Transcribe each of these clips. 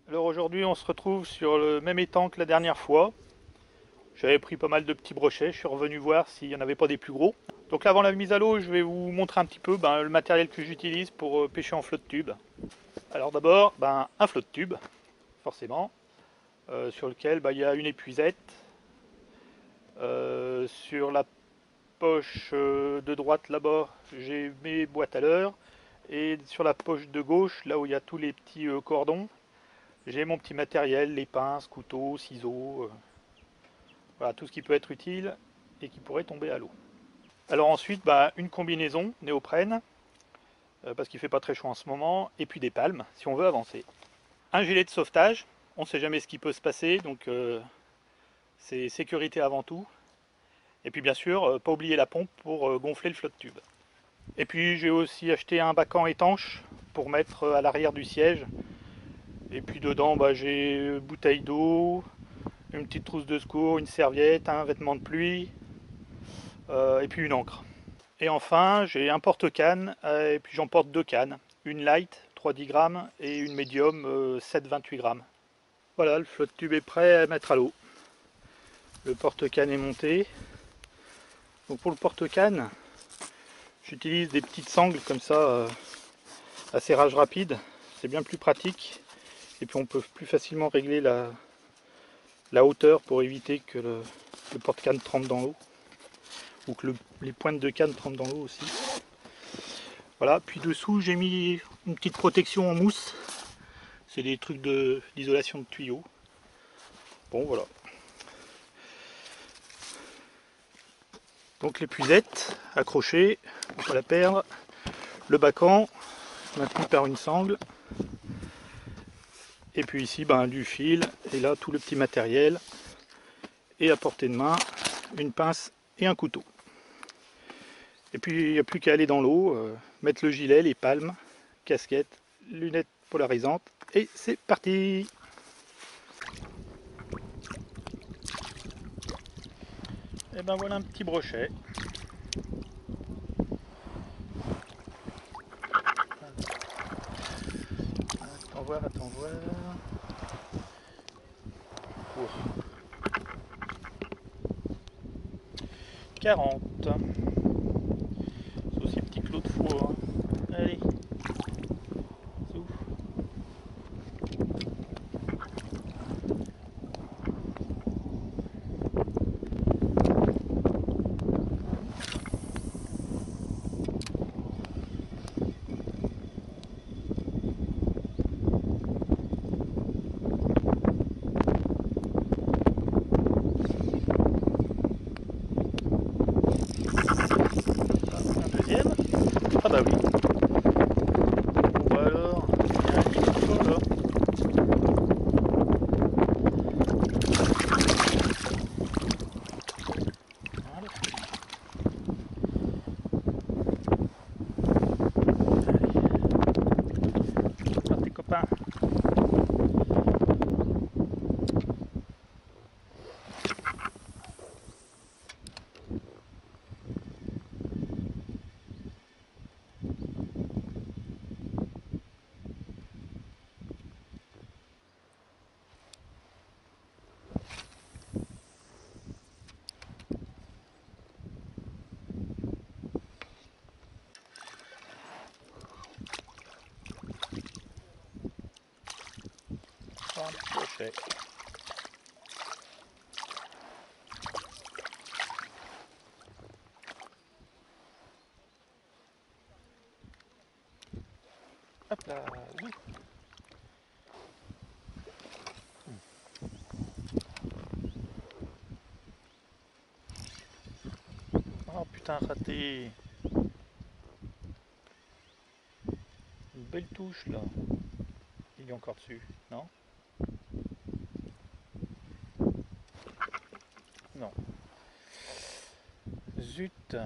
Alors aujourd'hui on se retrouve sur le même étang que la dernière fois. J'avais pris pas mal de petits brochets, je suis revenu voir s'il n'y en avait pas des plus gros. Donc là avant la mise à l'eau je vais vous montrer un petit peu le matériel que j'utilise pour pêcher en flotte tube. Alors d'abord un flotte tube, forcément, sur lequel il y a une épuisette. Sur la poche de droite là-bas j'ai mes boîtes à leurre. Et sur la poche de gauche, là où il y a tous les petits cordons, j'ai mon petit matériel, les pinces, couteaux, ciseaux, voilà, tout ce qui peut être utile et qui pourrait tomber à l'eau. Alors ensuite, une combinaison néoprène, parce qu'il ne fait pas très chaud en ce moment, et puis des palmes, si on veut avancer. Un gilet de sauvetage, on ne sait jamais ce qui peut se passer, donc c'est sécurité avant tout. Et puis bien sûr, pas oublier la pompe pour gonfler le flotte tube. Et puis j'ai aussi acheté un bacan étanche pour mettre à l'arrière du siège. Et puis dedans, j'ai bouteille d'eau, une petite trousse de secours, une serviette, un vêtement de pluie, et puis une encre. Et enfin, j'ai un porte-canne, et puis j'emporte deux cannes. Une light, 3,10 grammes, et une médium, 7,28 grammes. Voilà, le flotte tube est prêt à mettre à l'eau. Le porte-canne est monté. Donc pour le porte-canne, j'utilise des petites sangles comme ça, à serrage rapide. C'est bien plus pratique. Et puis on peut plus facilement régler la hauteur pour éviter que le porte-canne trempe dans l'eau. Ou que les pointes de canne trempent dans l'eau aussi. Voilà, puis dessous j'ai mis une petite protection en mousse. C'est des trucs d'isolation de tuyaux. Bon voilà. Donc l'épuisette accrochée, on ne pas la perdre. Le bacan maintenu par une sangle. Et puis ici du fil. Et là tout le petit matériel. Et à portée de main, une pince et un couteau. Et puis il n'y a plus qu'à aller dans l'eau, mettre le gilet, les palmes, casquette, lunettes polarisantes. Et c'est parti! Et ben voilà un petit brochet. Attends voir, attends voir. Pour 40. C'est aussi petit que l'autre fois. Allez, c'est ouf. Un deuxième. Ah bah oui. Bon bah alors, il y a un petit peu là. Voilà. Allez, partez copains. Un petit brochet. Hop là, oui. Oh putain, raté. Une belle touche là. Il est encore dessus, non? Non. Zut.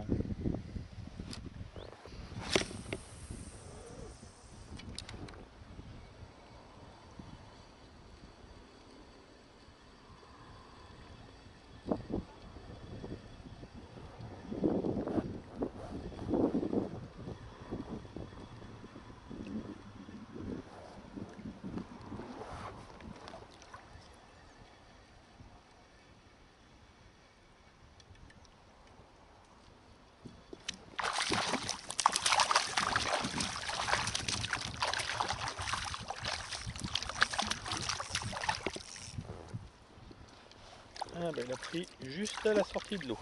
bah, il a pris juste à la sortie de l'eau.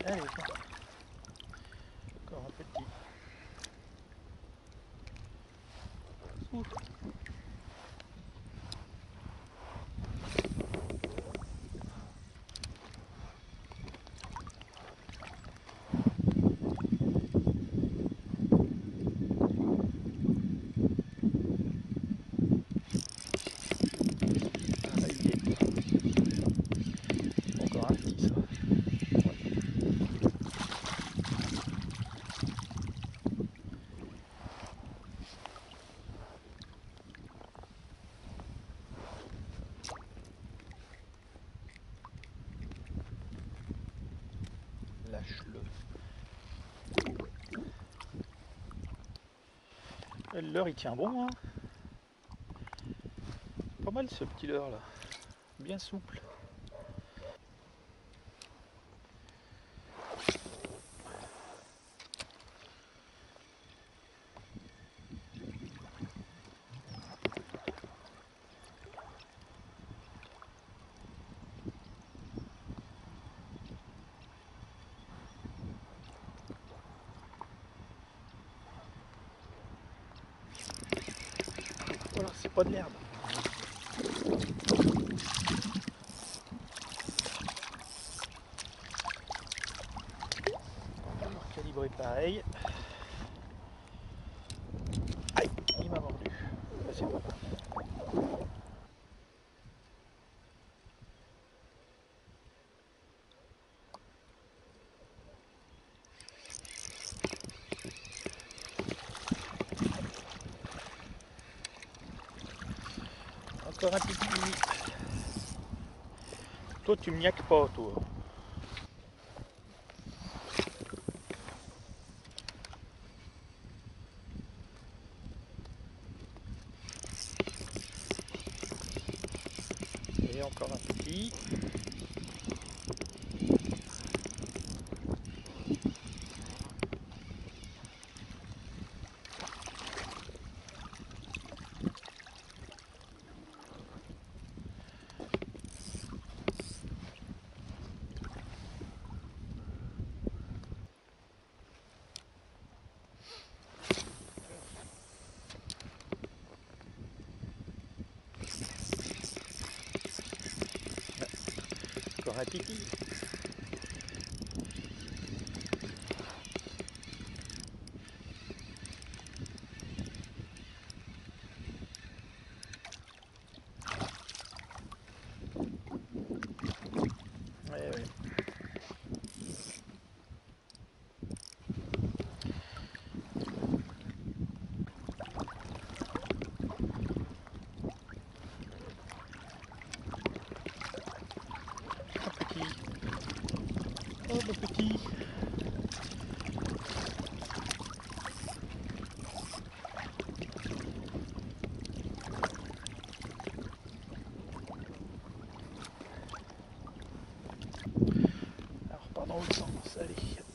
Allez, viens. Encore un petit. Ouf. Ah, là, il est. Encore un petit, ça. Lâche-le. Le leurre il tient bon, hein. Pas mal ce petit leurre là. Bien souple. Voilà, c'est pas de l'herbe. On va recalibrer pareil. Aïe, il m'a mordu. Bah, c'est pas grave. Encore un petit. Toi tu me niaques pas toi. Et encore un petit. Encore un petit. Ouais, ouais. Un petit. Oh mon petit. Alors pas dans l'autre sens, allez. Hop.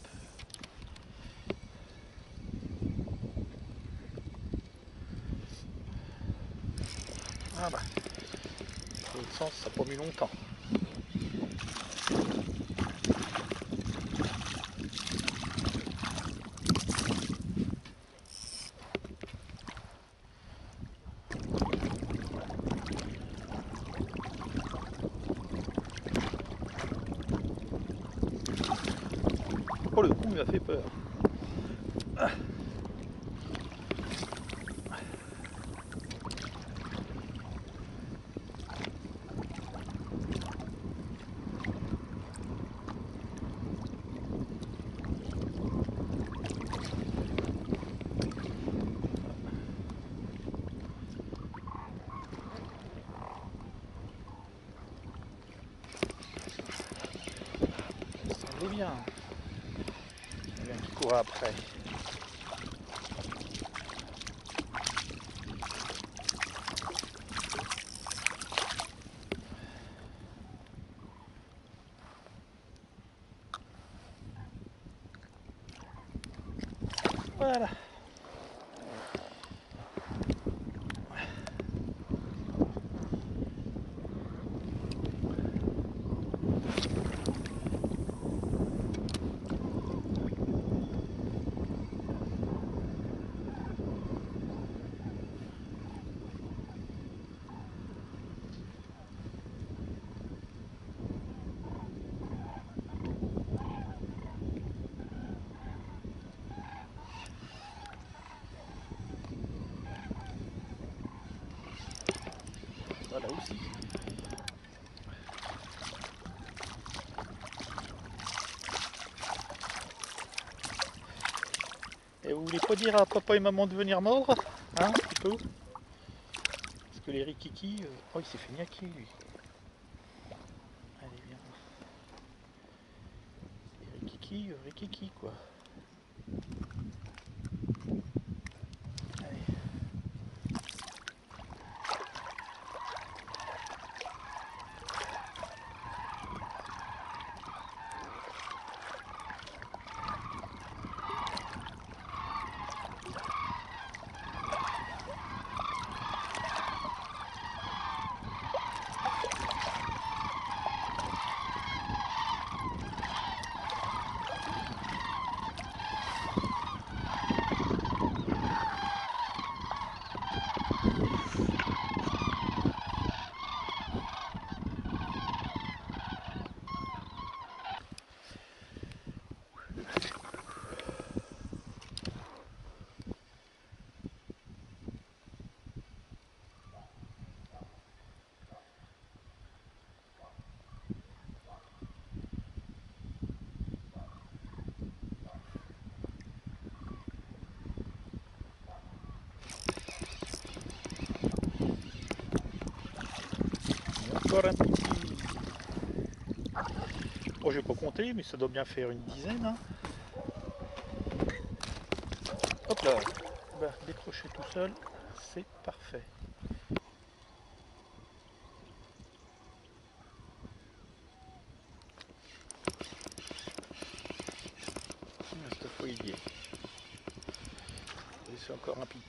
Ah bah. Dans l'autre sens, ça n'a pas mis longtemps. Oh le coup il m'a fait peur. Ah. Ça semblait bien. Il y en a un qui court après. Voilà. souci. Et vous voulez pas dire à papa et maman de venir mordre, hein, un petit peu? Parce que les rikiki... Oh, il s'est fait niaquer, lui. Allez, viens. Les rikiki, quoi. Allez. Encore un petit... Oh, j'ai pas compté, mais ça doit bien faire une dizaine. Hein. Hop là, bah, décrocher tout seul, c'est parfait. Cette fois il y est. Et c'est encore un petit.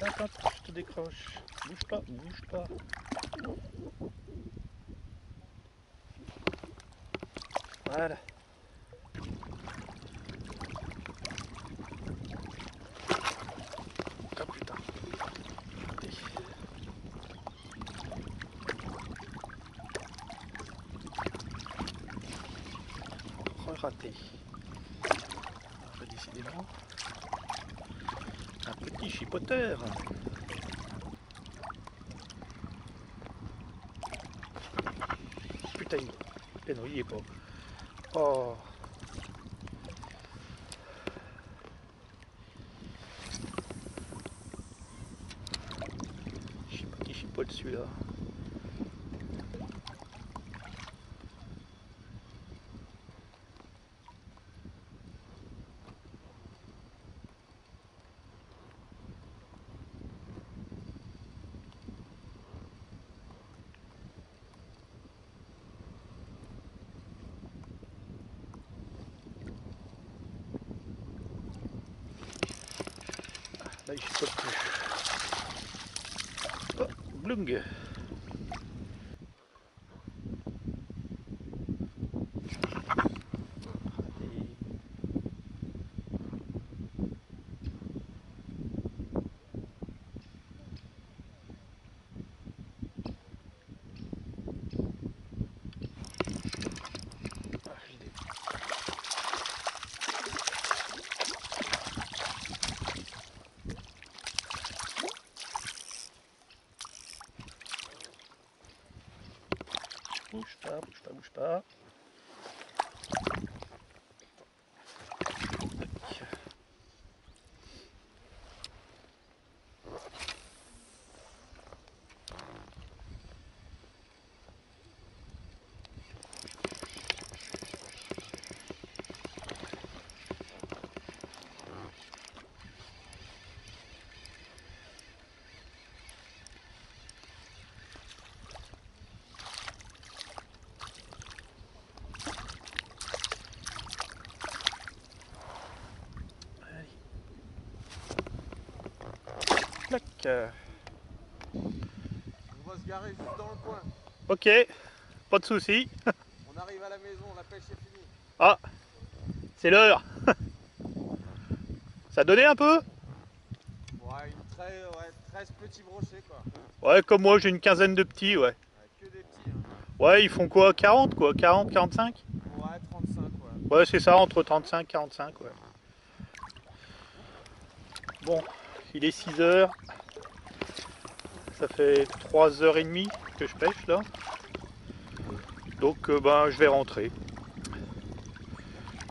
Attends, je te décroche. Bouge pas, bouge pas. Voilà. Oh putain. Raté. Décidément. Un petit chipoteur. Putain, il... non, il y est pas. Oh. Qui chipote celui-là. Là, il chipote plus. Oh, blung. Bouge pas, bouge pas, bouge pas. Tac. On va se garer juste dans le coin. Ok, pas de soucis. On arrive à la maison, la pêche est finie. Ah, c'est l'heure. Ça donnait un peu? Ouais, 13 petits brochets quoi. Ouais, comme moi, j'ai une quinzaine de petits, ouais. Ouais, que des petits. Hein. Ouais, ils font quoi? 40 quoi? 40, 45? Ouais, 35 ouais. Ouais, c'est ça, entre 35 et 45, ouais. Bon, il est 6 heures. Ça fait 3h30 que je pêche là. Donc ben je vais rentrer.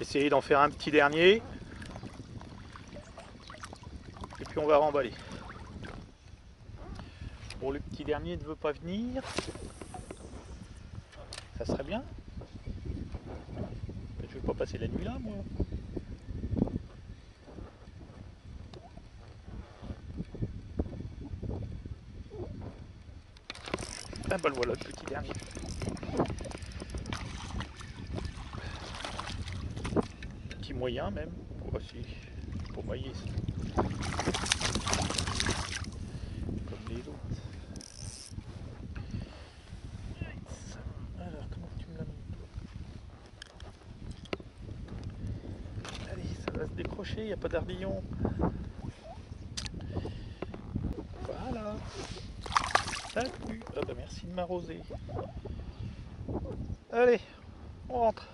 Essayer d'en faire un petit dernier. Et puis on va remballer. Bon, le petit dernier ne veut pas venir. Ça serait bien. Mais je vais pas passer la nuit là, moi. Ah bah le voilà, le petit dernier. Petit moyen même. Voici. Pour mailler ça. Comme les autres. Alors comment tu me l'as mis toi? Allez, ça va se décrocher, il n'y a pas d'ardillon. Voilà. Salut. Ah bah merci de m'arroser. Allez, on rentre.